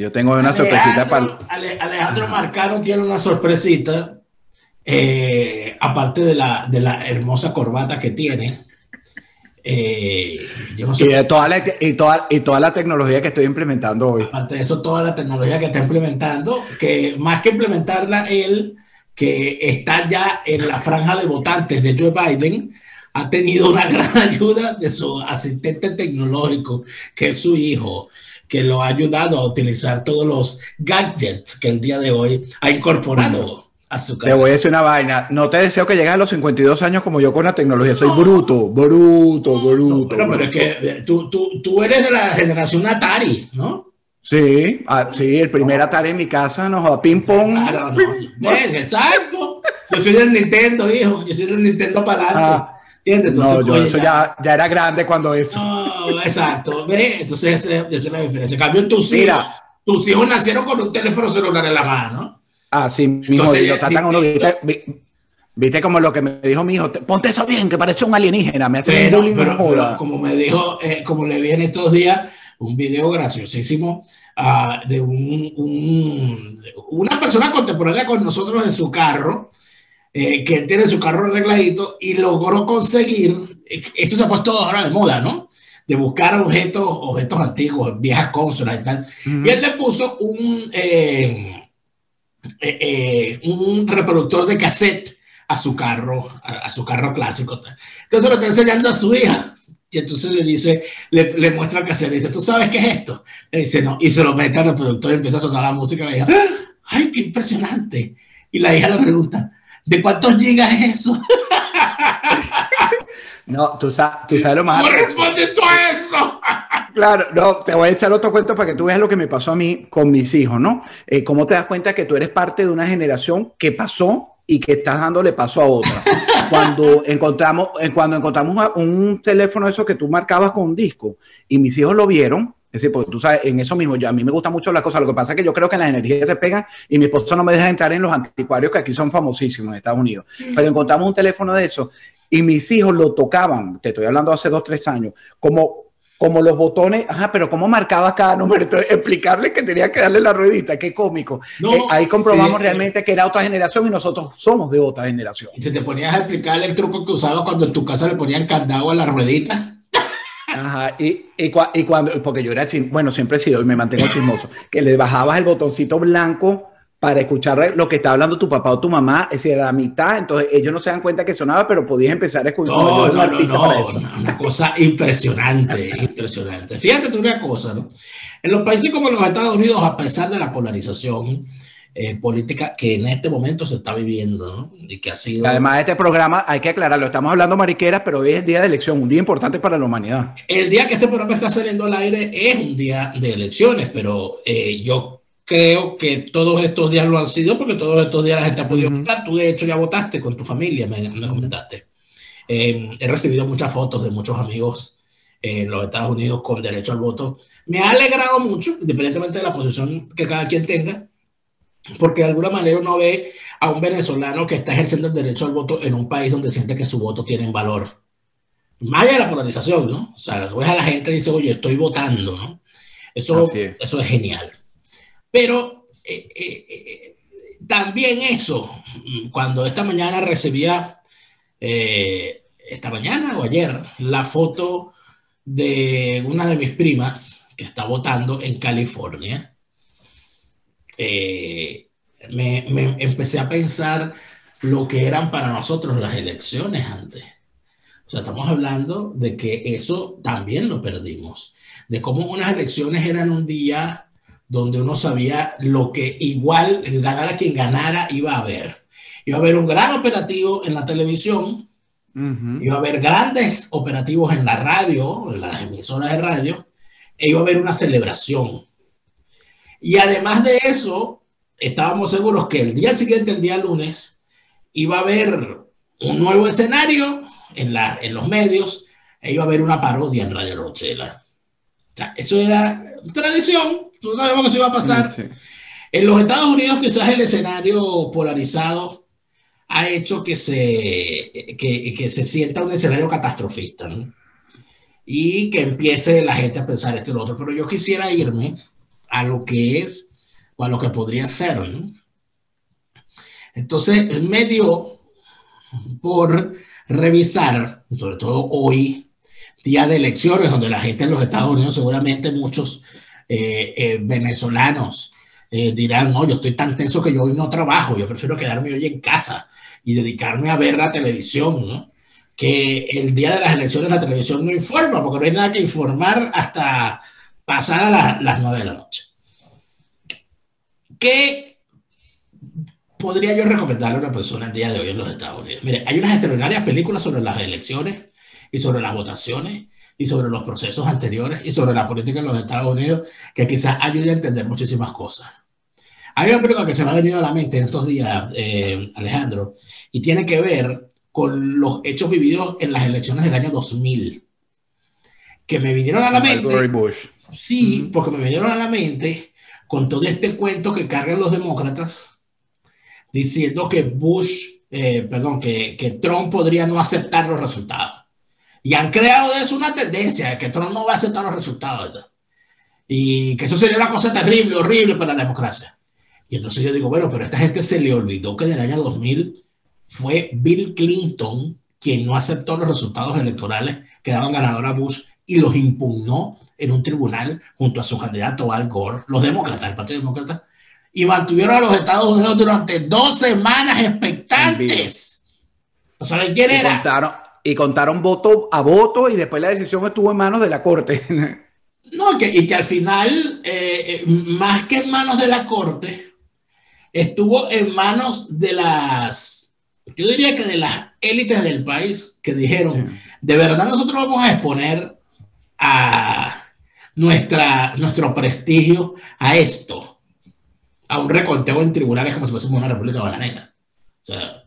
yo tengo una sorpresita para... Alejandro Marcano tiene una sorpresita, aparte de la hermosa corbata que tiene. Yo no sé. Y toda la tecnología que estoy implementando hoy. Aparte de eso, toda la tecnología que está implementando, que más que implementarla él, que está ya en la franja de votantes de Joe Biden, ha tenido una gran ayuda de su asistente tecnológico, que es su hijo, que lo ha ayudado a utilizar todos los gadgets que el día de hoy ha incorporado a su carrera. Te voy a decir una vaina. No te deseo que llegues a los 52 años como yo con la tecnología. Soy bruto. Pero es que tú eres de la generación Atari, ¿no? Sí, sí, el primer Atari en mi casa nos da ping-pong. Claro, no. Exacto. Yo soy del Nintendo, hijo. Yo soy del Nintendo para adelante. ¿Entiendes? Entonces, no, yo eso ya era grande cuando eso. No, exacto. ¿Ves? Entonces esa es la diferencia. En cambio, tus hijos nacieron con un teléfono celular en la mano. Sí, mismo. Y lo tratan uno. Viste como lo que me dijo mi hijo, ponte eso bien, que parece un alienígena. Me hace pero como me dijo, como le vi en estos días, un video graciosísimo de una persona contemporánea con nosotros en su carro, que tiene su carro arregladito y logró conseguir, eso se ha puesto ahora de moda, ¿no? De buscar objetos antiguos, viejas consolas y tal. Y él le puso un reproductor de cassette a su carro clásico. Entonces lo está enseñando a su hija. Y entonces le dice, le muestra el cassette y dice, ¿tú sabes qué es esto? Le dice, no. Y se lo mete al reproductor y empieza a sonar la música. Y la hija, ¡ay, qué impresionante! Y la hija le pregunta, ¿de cuántos gigas es eso? No, tú sabes lo más... ¿Cómo respondes tú a eso? Claro, no, te voy a echar otro cuento para que tú veas lo que me pasó a mí con mis hijos, ¿no? ¿Cómo te das cuenta que tú eres parte de una generación que pasó y que estás dándole paso a otra? Cuando encontramos un teléfono eso que tú marcabas con un disco y mis hijos lo vieron, es decir, porque tú sabes, en eso mismo, a mí me gusta mucho la cosa, lo que pasa es que yo creo que las energías se pegan y mi esposo no me deja entrar en los anticuarios que aquí son famosísimos en Estados Unidos, pero encontramos un teléfono de eso y mis hijos lo tocaban, te estoy hablando hace 2 o 3 años, como los botones, pero ¿cómo marcabas cada número? Entonces, explicarle que tenía que darle la ruedita, qué cómico. No, ahí comprobamos realmente que era otra generación y nosotros somos de otra generación. ¿Y si te ponías a explicarle el truco que usaba cuando en tu casa le ponían candado a la ruedita? Ajá, y cuando, porque yo era bueno, siempre he sido y me mantengo chismoso, que le bajabas el botoncito blanco para escuchar lo que está hablando tu papá o tu mamá, es decir, a la mitad, entonces ellos no se dan cuenta que sonaba, pero podías empezar a escuchar. Una cosa impresionante, impresionante. Fíjate tú una cosa, ¿no? En los países como los Estados Unidos, a pesar de la polarización política que en este momento se está viviendo, ¿no? Y que ha sido... Además, este programa, hay que aclararlo, estamos hablando mariqueras, pero hoy es el día de elección, un día importante para la humanidad. El día que este programa está saliendo al aire es un día de elecciones, pero yo creo que todos estos días lo han sido porque todos estos días la gente ha podido votar. Tú, de hecho, ya votaste con tu familia, me comentaste. He recibido muchas fotos de muchos amigos en los Estados Unidos con derecho al voto. Me ha alegrado mucho, independientemente de la posición que cada quien tenga, porque de alguna manera uno ve a un venezolano que está ejerciendo el derecho al voto en un país donde siente que su voto tiene valor. Más allá de la polarización, ¿no? O sea, tú ves a la gente y dice, oye, estoy votando, ¿no? Eso es genial. Pero también eso, cuando esta mañana recibía, esta mañana o ayer, la foto de una de mis primas que está votando en California, me empecé a pensar lo que eran para nosotros las elecciones antes. O sea, estamos hablando de que eso también lo perdimos, de cómo unas elecciones eran un día donde uno sabía lo que igual, ganara quien ganara, iba a haber. Iba a haber un gran operativo en la televisión, iba a haber grandes operativos en la radio, en las emisoras de radio, e iba a haber una celebración. Y además de eso, estábamos seguros que el día siguiente, el día lunes, iba a haber un nuevo escenario en los medios, e iba a haber una parodia en Radio Rochela. O sea, eso era tradición. No sabemos que eso iba a pasar. Sí. En los Estados Unidos quizás el escenario polarizado ha hecho que se sienta un escenario catastrofista, ¿no? Y que empiece la gente a pensar esto y lo otro. Pero yo quisiera irme a lo que es o a lo que podría ser, ¿no? Entonces me dio por revisar, sobre todo hoy, día de elecciones, donde la gente en los Estados Unidos, seguramente muchos venezolanos dirán, no, yo estoy tan tenso que yo hoy no trabajo, yo prefiero quedarme hoy en casa y dedicarme a ver la televisión, ¿no? Que el día de las elecciones la televisión no informa, porque no hay nada que informar hasta pasar las 9 de la noche. ¿Qué podría yo recomendarle a una persona el día de hoy en los Estados Unidos? Mire, hay unas extraordinarias películas sobre las elecciones y sobre las votaciones y sobre los procesos anteriores y sobre la política en los Estados Unidos que quizás ayude a entender muchísimas cosas. Hay una película que se me ha venido a la mente en estos días, Alejandro, y tiene que ver con los hechos vividos en las elecciones del año 2000, que me vinieron a la mente. Bush. Sí, porque me vinieron a la mente con todo este cuento que cargan los demócratas diciendo que que Trump podría no aceptar los resultados. Y han creado de eso una tendencia de que Trump no va a aceptar los resultados, ¿verdad? Y que eso sería una cosa terrible, horrible para la democracia. Y entonces yo digo, bueno, pero a esta gente se le olvidó que en el año 2000 fue Bill Clinton quien no aceptó los resultados electorales que daban ganador a Bush y los impugnó en un tribunal junto a su candidato Al Gore, los demócratas, el Partido Demócrata, y mantuvieron a los Estados Unidos durante 2 semanas expectantes. ¿No saben quién era? Y contaron voto a voto y después la decisión estuvo en manos de la Corte. No, y que al final, más que en manos de la Corte, estuvo en manos de yo diría que de las élites del país que dijeron, de verdad nosotros vamos a exponer a nuestro prestigio a esto, a un reconteo en tribunales como si fuésemos una república bananera. O sea,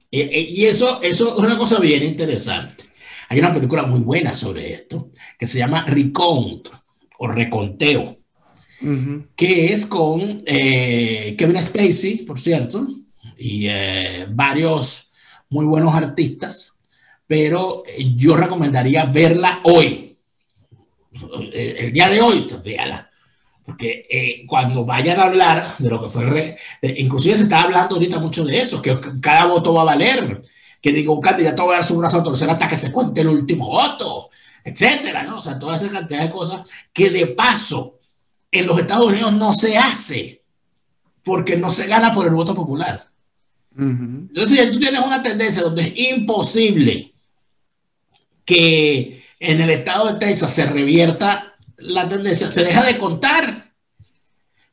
y eso es una cosa bien interesante. Hay una película muy buena sobre esto que se llama Recount o Reconteo, que es con Kevin Spacey, por cierto, y varios muy buenos artistas, pero yo recomendaría verla hoy, el día de hoy, véala, porque cuando vayan a hablar de lo que fue inclusive se está hablando ahorita mucho de eso, que cada voto va a valer, que ningún candidato va a dar su brazo a torcer hasta que se cuente el último voto, etcétera, ¿no? O sea, toda esa cantidad de cosas que de paso en los Estados Unidos no se hace porque no se gana por el voto popular. Entonces, si tú tienes una tendencia donde es imposible que en el estado de Texas se revierta la tendencia, se deja de contar.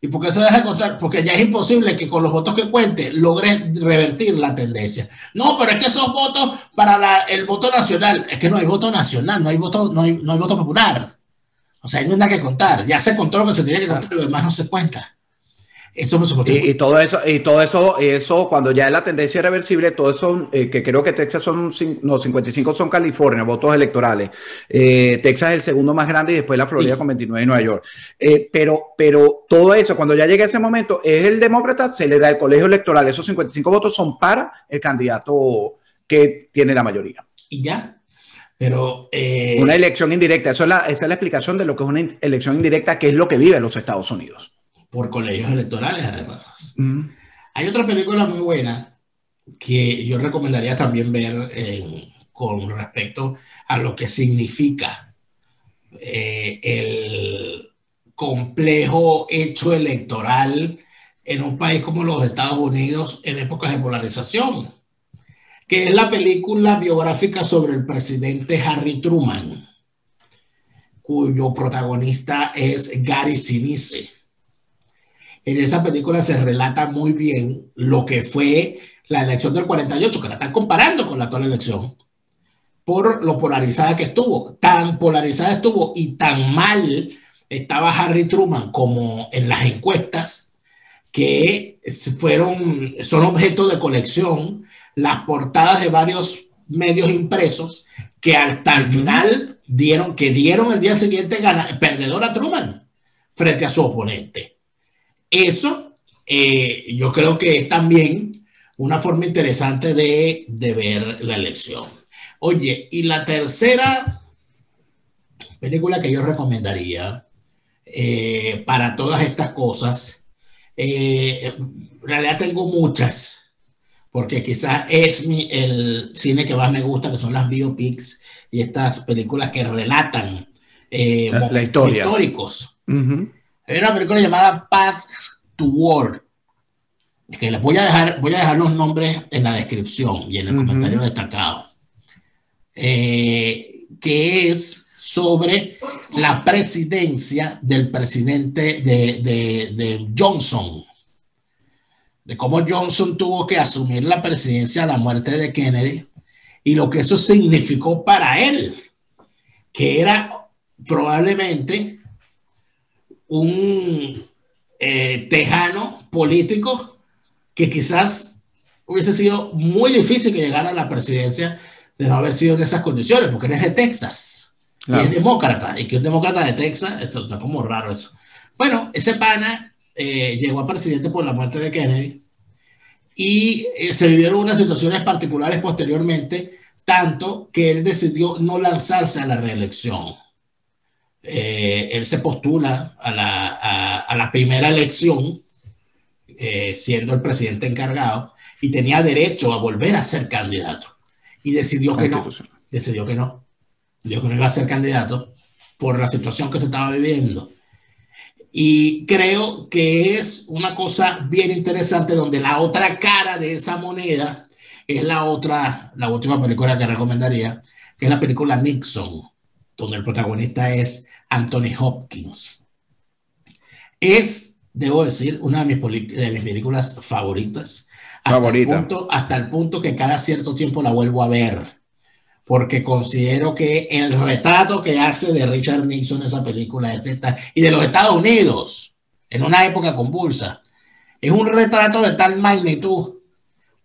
¿Y por qué se deja de contar? Porque ya es imposible que con los votos que cuente logre revertir la tendencia. No, pero es que esos votos para el voto nacional, es que no hay voto nacional, no hay voto popular. O sea, no hay nada que contar. Ya se contó lo que se tenía que contar, lo demás no se cuenta. Eso por supuesto. Y todo eso, cuando ya es la tendencia irreversible, todo eso, que creo que Texas son, no, 55 son California, votos electorales. Texas es el segundo más grande y después la Florida con 29 y Nueva York. Pero todo eso, cuando ya llega ese momento, es el demócrata, se le da el colegio electoral. Esos 55 votos son para el candidato que tiene la mayoría. Y ya. Pero una elección indirecta, esa es la explicación de lo que es una elección indirecta, que es lo que vive en los Estados Unidos. Por colegios electorales, además. Hay otra película muy buena que yo recomendaría también ver con respecto a lo que significa el complejo hecho electoral en un país como los Estados Unidos en épocas de polarización, que es la película biográfica sobre el presidente Harry Truman, cuyo protagonista es Gary Sinise. En esa película se relata muy bien lo que fue la elección del 48, que la están comparando con la actual elección, por lo polarizada que estuvo. Tan polarizada estuvo y tan mal estaba Harry Truman como en las encuestas, que son objeto de colección las portadas de varios medios impresos que hasta el final dieron el día siguiente perdedor a Truman frente a su oponente. Eso yo creo que es también una forma interesante de ver la elección. Oye, y la tercera película que yo recomendaría para todas estas cosas. En realidad tengo muchas, porque quizás es el cine que más me gusta, que son las biopics y estas películas que relatan la historia históricos. Hay una película llamada Path to War, que les voy a dejar los nombres en la descripción y en el comentario destacado, que es sobre la presidencia del presidente de Johnson, de cómo Johnson tuvo que asumir la presidencia a la muerte de Kennedy y lo que eso significó para él, que era probablemente un tejano político que quizás hubiese sido muy difícil que llegara a la presidencia de no haber sido en esas condiciones, porque él es de Texas, claro, y es demócrata, y que un demócrata de Texas, esto está como raro eso. Bueno, ese pana llegó a presidente por la muerte de Kennedy y se vivieron unas situaciones particulares posteriormente, tanto que él decidió no lanzarse a la reelección. Él se postula a la primera elección, siendo el presidente encargado, y tenía derecho a volver a ser candidato. Y decidió que no. Dijo que no iba a ser candidato por la situación que se estaba viviendo. Y creo que es una cosa bien interesante, donde la otra cara de esa moneda es la última película que recomendaría, que es la película Nixon, donde el protagonista es Anthony Hopkins. Es, debo decir, una de mis películas favoritas. Hasta el punto que cada cierto tiempo la vuelvo a ver, porque considero que el retrato que hace de Richard Nixon en esa película y de los Estados Unidos en una época convulsa es un retrato de tal magnitud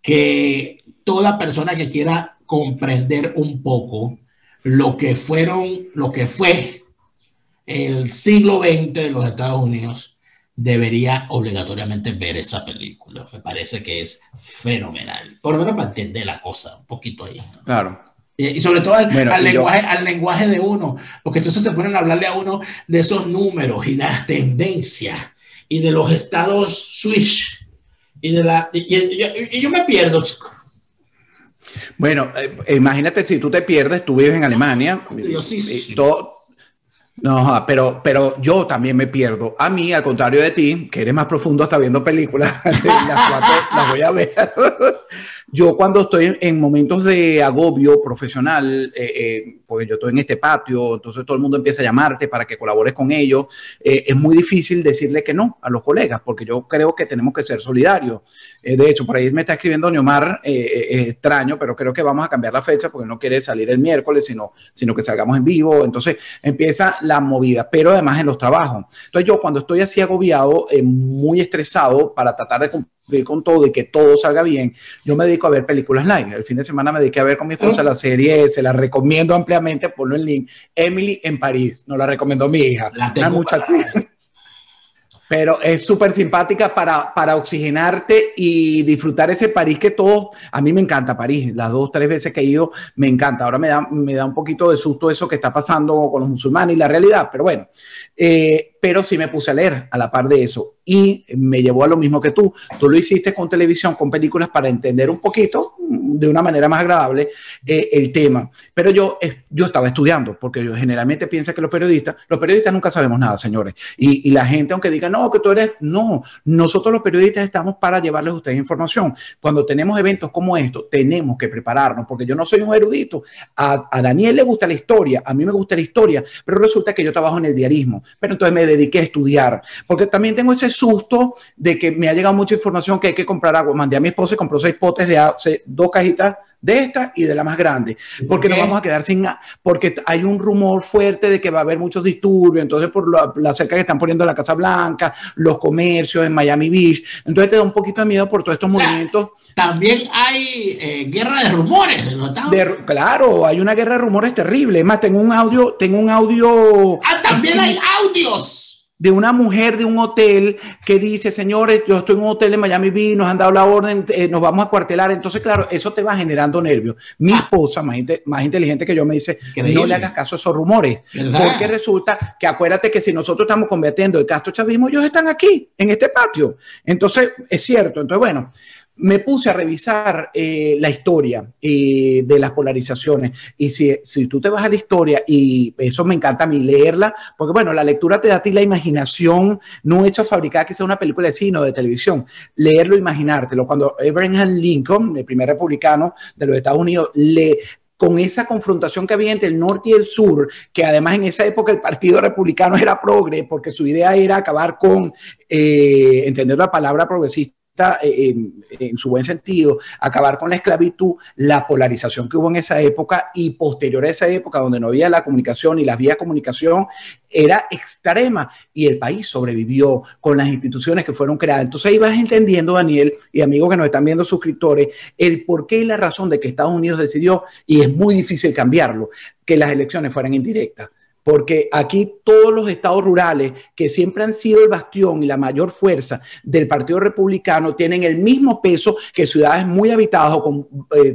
que toda persona que quiera comprender un poco lo que fue el siglo XX de los Estados Unidos debería obligatoriamente ver esa película. Me parece que es fenomenal, por lo menos para entender la cosa un poquito ahí, ¿no? Claro. Y sobre todo al lenguaje de uno, porque entonces se ponen a hablarle a uno de esos números y las tendencias y de los estados switch y yo me pierdo, chico. Bueno, imagínate si tú te pierdes, tú vives en Alemania. No, pero yo también me pierdo. A mí, al contrario de ti, que eres más profundo hasta viendo películas, las cuatro las voy a ver. Yo cuando estoy en momentos de agobio profesional, porque yo estoy en este patio, entonces todo el mundo empieza a llamarte para que colabores con ellos, es muy difícil decirle que no a los colegas, porque yo creo que tenemos que ser solidarios. De hecho, por ahí me está escribiendo Neomar, extraño, pero creo que vamos a cambiar la fecha porque no quiere salir el miércoles, sino que salgamos en vivo. Entonces empieza la movida, pero además en los trabajos. Entonces yo cuando estoy así agobiado, muy estresado para tratar de cumplir con todo y que todo salga bien, yo me dedico a ver películas live. El fin de semana me dediqué a ver con mi esposa la serie, se la recomiendo ampliamente, ponlo en link, Emily en París, nos la recomendó mi hija, una muchachita. Pero es súper simpática para oxigenarte y disfrutar ese París que todos, a mí me encanta París, las 2 o 3 veces que he ido, me encanta. Ahora me da un poquito de susto eso que está pasando con los musulmanes y la realidad, pero bueno, pero sí me puse a leer a la par de eso y me llevó a lo mismo que tú. Tú lo hiciste con televisión, con películas para entender un poquito, de una manera más agradable, el tema. Pero yo estaba estudiando, porque yo generalmente pienso que los periodistas nunca sabemos nada, señores. Y la gente, aunque diga, no, que tú eres, no, nosotros los periodistas estamos para llevarles a ustedes información. Cuando tenemos eventos como estos, tenemos que prepararnos, porque yo no soy un erudito. A Daniel le gusta la historia, a mí me gusta la historia, pero resulta que yo trabajo en el diarismo. Pero entonces me dediqué a estudiar, porque también tengo ese susto de que me ha llegado mucha información que hay que comprar agua. Mandé a mi esposa y compró 6 potes de agua, 2 cajitas de esta y de la más grande, porque nos vamos a quedar sin, porque hay un rumor fuerte de que va a haber muchos disturbios, entonces por la cerca que están poniendo la Casa Blanca, los comercios en Miami Beach, entonces te da un poquito de miedo por todos estos movimientos. También hay guerra de rumores, ¿no? Claro, hay una guerra de rumores terrible. Es más, tengo un audio. También hay audios. de una mujer de un hotel que dice, señores, yo estoy en un hotel en Miami Beach, nos han dado la orden, nos vamos a cuartelar. Entonces, claro, eso te va generando nervios. Mi esposa, más inteligente que yo, me dice, no le hagas caso a esos rumores. ¿Verdad? Porque resulta que acuérdate que si nosotros estamos combatiendo el castrochavismo, ellos están aquí, en este patio. Entonces, es cierto. Entonces, bueno, me puse a revisar la historia de las polarizaciones, y si tú te vas a la historia, y eso me encanta a mí leerla, porque bueno, la lectura te da a ti la imaginación, no hecha a fabricar que sea una película de cine o de televisión, leerlo, imaginártelo. Cuando Abraham Lincoln, el primer republicano de los Estados Unidos, con esa confrontación que había entre el norte y el sur, que además en esa época el Partido Republicano era progre, porque su idea era acabar con, entender la palabra progresista en su buen sentido, acabar con la esclavitud, la polarización que hubo en esa época y posterior a esa época donde no había la comunicación y las vías de comunicación era extrema, y el país sobrevivió con las instituciones que fueron creadas. Entonces ahí vas entendiendo, Daniel, y amigos que nos están viendo, suscriptores, el por qué y la razón de que Estados Unidos decidió, y es muy difícil cambiarlo, que las elecciones fueran indirectas. Porque aquí todos los estados rurales, que siempre han sido el bastión y la mayor fuerza del Partido Republicano, tienen el mismo peso que ciudades muy habitadas o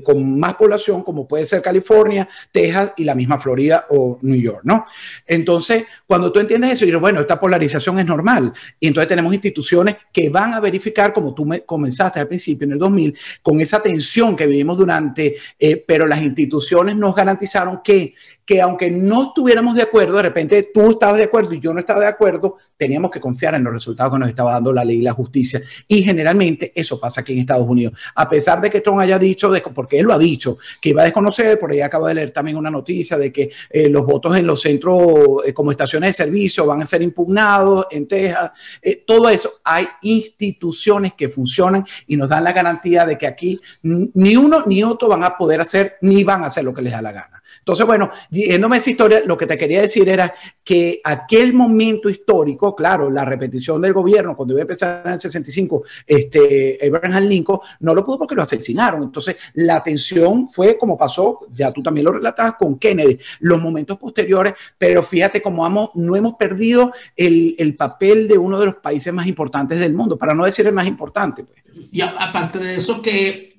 con más población, como puede ser California, Texas y la misma Florida o New York, ¿no? Entonces, cuando tú entiendes eso, dices, bueno, esta polarización es normal. Y entonces tenemos instituciones que van a verificar, como tú comenzaste al principio, en el 2000, con esa tensión que vivimos pero las instituciones nos garantizaron que aunque no estuviéramos de acuerdo, de repente tú estabas de acuerdo y yo no estaba de acuerdo, teníamos que confiar en los resultados que nos estaba dando la ley y la justicia. Y generalmente eso pasa aquí en Estados Unidos. A pesar de que Trump haya dicho, porque él lo ha dicho, que iba a desconocer, por ahí acabo de leer también una noticia de que los votos en los centros como estaciones de servicio van a ser impugnados en Texas. Todo eso, hay instituciones que funcionan y nos dan la garantía de que aquí ni uno ni otro van a poder hacer, ni van a hacer lo que les da la gana. Entonces, bueno, yéndome a esa historia, lo que te quería decir era que aquel momento histórico, claro, la repetición del gobierno, cuando iba a empezar en el 65, Abraham Lincoln, no lo pudo porque lo asesinaron. Entonces, la tensión fue como pasó, ya tú también lo relatabas, con Kennedy, los momentos posteriores, pero fíjate cómo no hemos perdido el papel de uno de los países más importantes del mundo, para no decir el más importante. Pues. Y aparte de eso que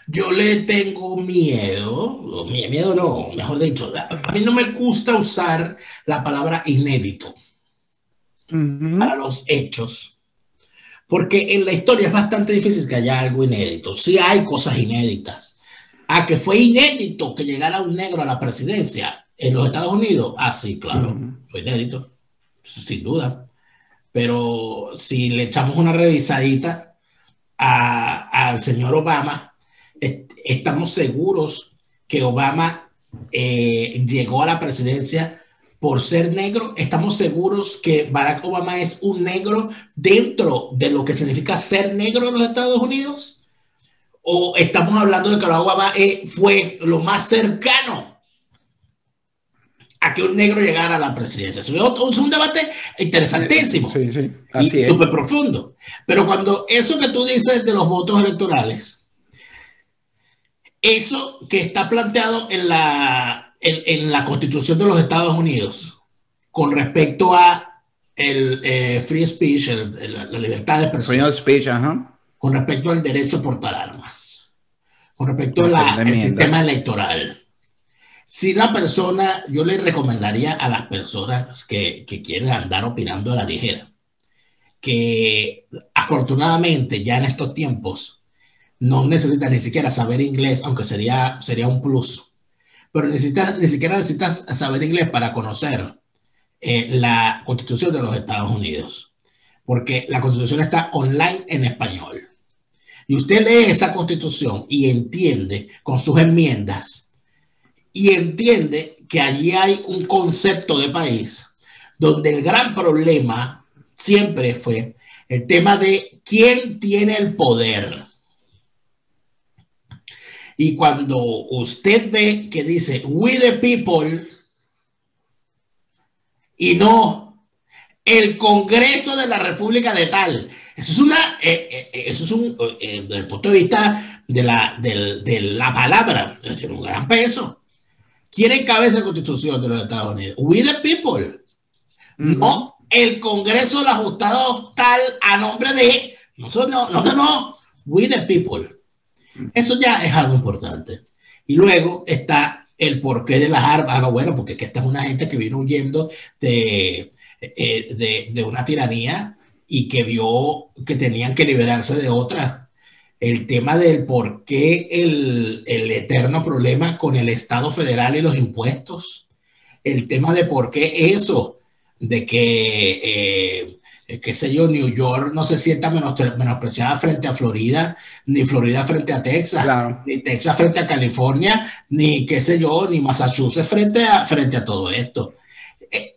yo le tengo miedo no, mejor dicho, a mí no me gusta usar la palabra inédito para los hechos, porque en la historia es bastante difícil que haya algo inédito. Sí hay cosas inéditas. Que fue inédito que llegara un negro a la presidencia en los Estados Unidos. Sí, claro, fue inédito, sin duda. Pero si le echamos una revisadita al señor Obama, estamos seguros que Obama llegó a la presidencia por ser negro. Estamos seguros que Barack Obama es un negro dentro de lo que significa ser negro en los Estados Unidos. ¿O estamos hablando de que Obama fue lo más cercano a que un negro llegara a la presidencia? Es un debate interesantísimo. Sí, así y súper profundo. Pero cuando eso que tú dices de los votos electorales, eso que está planteado en la Constitución de los Estados Unidos con respecto a el free speech, la libertad de expresión, free speech, con respecto al derecho a portar armas, con respecto al sistema electoral. Si la persona, yo le recomendaría a las personas que quieren andar opinando a la ligera, que afortunadamente ya en estos tiempos no necesitas ni siquiera saber inglés, aunque sería un plus, pero ni siquiera necesitas saber inglés para conocer la Constitución de los Estados Unidos, porque la Constitución está online en español. Y usted lee esa Constitución y entiende con sus enmiendas, y entiende que allí hay un concepto de país donde el gran problema siempre fue el tema de quién tiene el poder. Y cuando usted ve que dice we the people y no el Congreso de la República de tal, eso es desde el punto de vista de la palabra, tiene un gran peso. ¿Quién encabeza la Constitución de los Estados Unidos? We the people. No el Congreso de los Ajustadores tal a nombre de nosotros, no, we the people. Eso ya es algo importante. Y luego está el porqué de las armas. Bueno, porque esta es una gente que vino huyendo de una tiranía y que vio que tenían que liberarse de otra. El tema del por qué el eterno problema con el Estado federal y los impuestos. El tema de por qué eso, de que, qué sé yo, New York no se sienta menospreciada frente a Florida, ni Florida frente a Texas, claro, ni Texas frente a California, ni qué sé yo, ni Massachusetts frente a todo esto.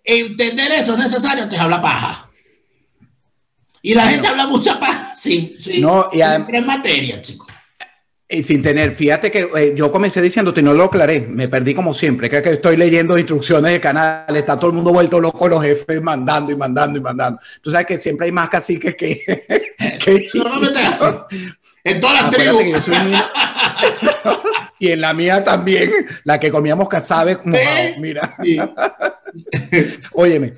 Entender eso es necesario, te habla paja. Y la gente habla mucha paja sin en materia, chicos. Sin tener, fíjate que yo comencé diciéndote y no lo aclaré, me perdí como siempre, que estoy leyendo instrucciones de canal, está todo el mundo vuelto loco, los jefes mandando. Tú sabes que siempre hay más caciques que normalmente así. En todas las tribus. Y en la mía también, la que comíamos casabe mojado, mira. Sí. Óyeme,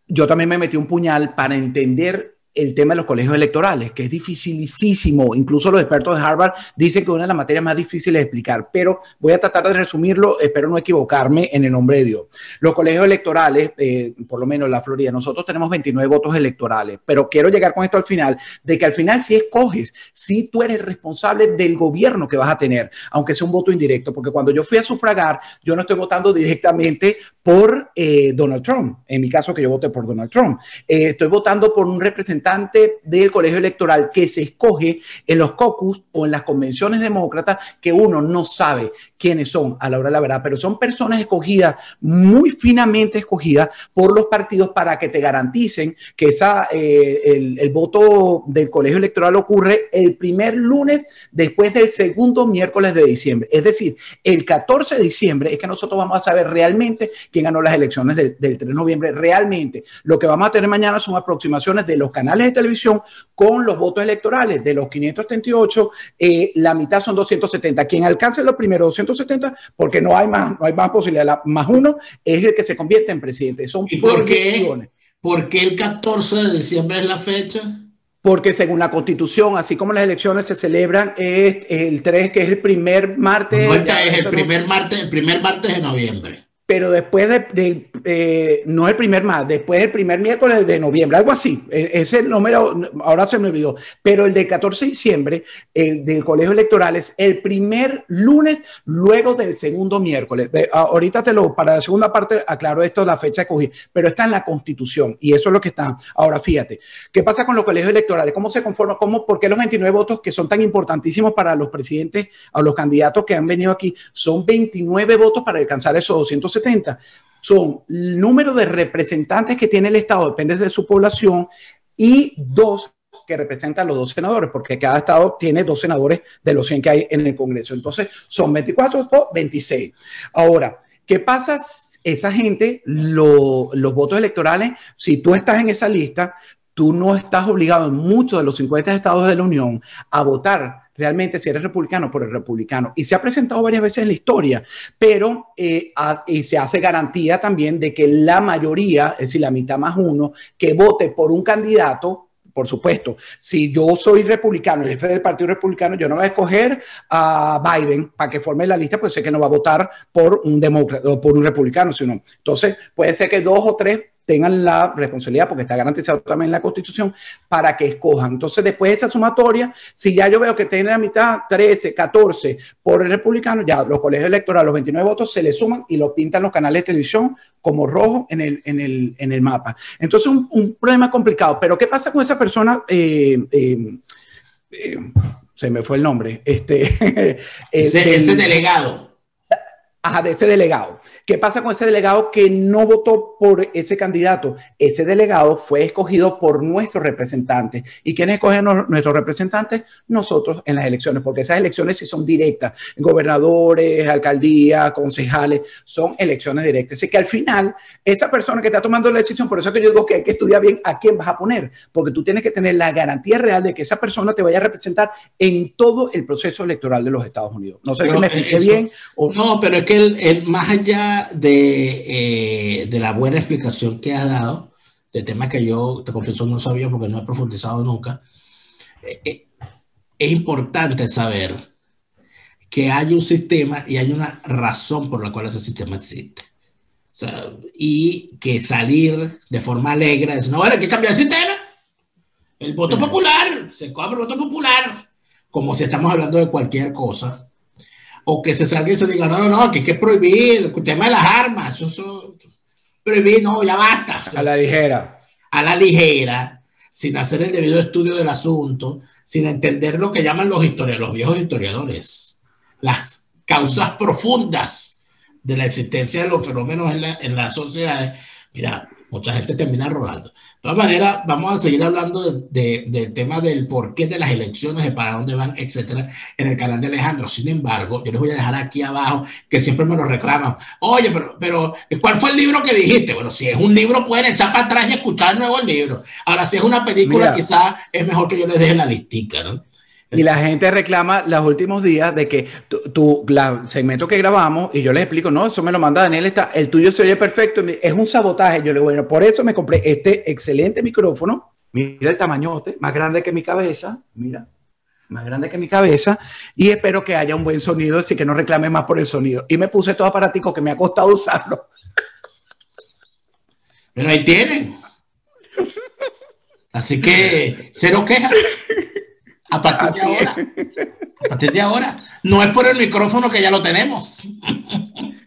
yo también me metí un puñal para entender el tema de los colegios electorales, que es dificilísimo. Incluso los expertos de Harvard dicen que es una de las materias más difíciles de explicar, pero voy a tratar de resumirlo, espero no equivocarme en el nombre de Dios. Los colegios electorales, por lo menos en la Florida, nosotros tenemos 29 votos electorales, pero quiero llegar con esto al final, de que al final si escoges, si tú eres responsable del gobierno que vas a tener, aunque sea un voto indirecto, porque cuando yo fui a sufragar, yo no estoy votando directamente por Donald Trump, en mi caso que yo voté por Donald Trump, estoy votando por un representante del colegio electoral que se escoge en los caucus o en las convenciones demócratas, que uno no sabe quiénes son a la hora de la verdad, pero son personas escogidas, muy finamente escogidas por los partidos para que te garanticen que el voto del colegio electoral ocurre el primer lunes después del segundo miércoles de diciembre. Es decir, el 14 de diciembre es que nosotros vamos a saber realmente quién ganó las elecciones del 3 de noviembre. Realmente, lo que vamos a tener mañana son aproximaciones de los canales de televisión con los votos electorales. De los 538, la mitad son 270. Quien alcance los primeros 270, porque no hay más posibilidad, más uno es el que se convierte en presidente. Son proyecciones. ¿Por qué el 14 de diciembre es la fecha? Porque según la Constitución, así como las elecciones se celebran el 3, que es el primer martes. No, es el primer martes de noviembre. Pero después no el primer más, después del primer miércoles de noviembre, algo así. Ese número ahora se me olvidó. Pero el del 14 de diciembre, el del colegio electoral, es el primer lunes luego del segundo miércoles. Ahorita para la segunda parte aclaro esto, la fecha que cogí, pero está en la Constitución y eso es lo que está. Ahora, fíjate, ¿qué pasa con los colegios electorales? ¿Cómo se conforma? ¿Por qué los 29 votos que son tan importantísimos para los presidentes o los candidatos que han venido aquí? Son 29 votos para alcanzar esos 270. Son el número de representantes que tiene el Estado, depende de su población, y 2 que representan los 2 senadores, porque cada Estado tiene 2 senadores de los 100 que hay en el Congreso. Entonces, son 24 o 26. Ahora, ¿qué pasa? Esa gente, los votos electorales, si tú estás en esa lista, tú no estás obligado en muchos de los 50 estados de la Unión a votar realmente si eres republicano por el republicano. Y se ha presentado varias veces en la historia, pero y se hace garantía también de que la mayoría, es decir, la mitad más uno, que vote por un candidato. Por supuesto, si yo soy republicano, el jefe del partido republicano, yo no voy a escoger a Biden para que forme la lista, pues sé que no va a votar por un demócrata o por un republicano, sino. Entonces, puede ser que 2 o 3 tengan la responsabilidad, porque está garantizado también en la Constitución, para que escojan. Entonces, después de esa sumatoria, si ya yo veo que tiene la mitad, 13, 14 por el republicano, ya los colegios electorales, los 29 votos, se le suman y lo pintan los canales de televisión como rojo en el mapa. Entonces, un problema complicado. Pero, ¿qué pasa con esa persona? Se me fue el nombre. Ese delegado. Ajá, de ese delegado. ¿Qué pasa con ese delegado que no votó por ese candidato? Ese delegado fue escogido por nuestros representantes. ¿Y quiénes escogen nuestros representantes? Nosotros en las elecciones, porque esas elecciones sí son directas. Gobernadores, alcaldías, concejales, son elecciones directas. Así que al final, esa persona que está tomando la decisión, por eso es que yo digo que hay que estudiar bien a quién vas a poner, porque tú tienes que tener la garantía real de que esa persona te vaya a representar en todo el proceso electoral de los Estados Unidos. No sé pero si me expliqué bien. No, pero es que más allá de la buena explicación que has dado, de temas que yo, te confieso, no sabía porque no he profundizado nunca. Es importante saber que hay un sistema y hay una razón por la cual ese sistema existe. O sea, y que salir de forma alegre, decir, no, bueno, hay que cambiar el sistema. El voto popular, se cobra el voto popular, como si estamos hablando de cualquier cosa. O que se salga y se diga, no, que hay que prohibir el tema de las armas. Eso prohibir, no, ya basta. A la ligera. A la ligera, sin hacer el debido estudio del asunto, sin entender lo que llaman los viejos historiadores, las causas profundas de la existencia de los fenómenos en las sociedades. Mira, mucha gente termina robando. De todas maneras, vamos a seguir hablando del tema del porqué de las elecciones, de para dónde van, etcétera, en el canal de Alejandro. Sin embargo, yo les voy a dejar aquí abajo, que siempre me lo reclaman. Oye, pero ¿cuál fue el libro que dijiste? Bueno, si es un libro, pueden echar para atrás y escuchar nuevo el libro. Ahora, si es una película, quizás es mejor que yo les deje la listica, ¿no? Y la gente reclama los últimos días de que el segmento que grabamos, y yo les explico, no, eso me lo manda Daniel, el tuyo se oye perfecto, es un sabotaje. Yo le digo, bueno, por eso me compré este excelente micrófono, mira el tamañote, más grande que mi cabeza, mira, más grande que mi cabeza, y espero que haya un buen sonido, así que no reclame más por el sonido. Y me puse todo aparatico que me ha costado usarlo. Pero ahí tienen. Así que, cero quejas. A partir de ahora, no es por el micrófono que ya lo tenemos.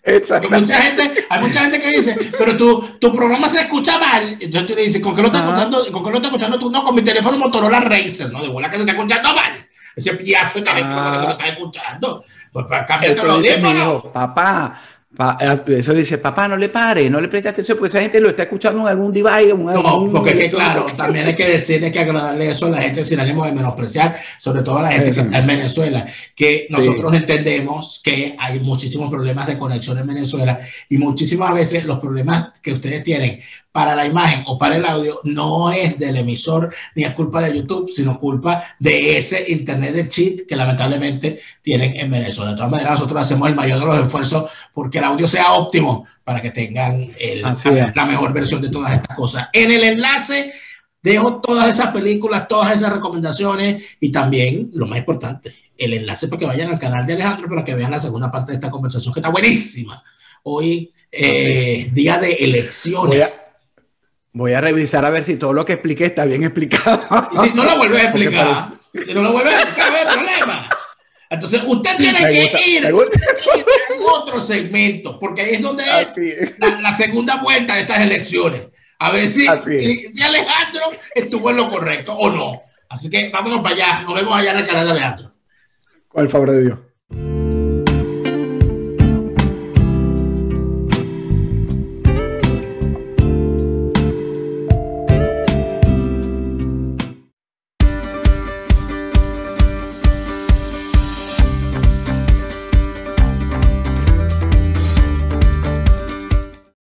Hay mucha gente que dice, pero tu programa se escucha mal. Entonces tú le dices, ¿con qué lo estás escuchando? ¿Con qué lo estás escuchando tú? No, con mi teléfono Motorola Razer, ¿no? De bola que se está escuchando mal. Ese piazo de teléfono que lo estás escuchando. Pues para cambiarte los audífonos. Papá. Eso dice, papá, no le pare, no le preste atención, porque esa gente lo está escuchando en algún device. No, porque es que claro, también hay que decir, hay que agradarle eso a la gente sin ánimo de menospreciar, sobre todo a la gente que está en Venezuela, que nosotros entendemos que hay muchísimos problemas de conexión en Venezuela y muchísimas veces los problemas que ustedes tienen para la imagen o para el audio no es del emisor ni es culpa de YouTube, sino culpa de ese internet de cheat que lamentablemente tienen en Venezuela. De todas maneras, nosotros hacemos el mayor de los esfuerzos porque el audio sea óptimo para que tengan la mejor versión de todas estas cosas. En el enlace dejo todas esas películas, todas esas recomendaciones y también, lo más importante, el enlace para que vayan al canal de Alejandro para que vean la segunda parte de esta conversación que está buenísima. Hoy, día de elecciones. Voy a revisar a ver si todo lo que expliqué está bien explicado. Y si no lo vuelves a explicar, no hay problema. Entonces, usted tiene que ir a otro segmento, porque ahí es donde es la segunda vuelta de estas elecciones. A ver si Alejandro estuvo en lo correcto o no. Así que vámonos para allá. Nos vemos allá en el canal de Alejandro. Con el favor de Dios.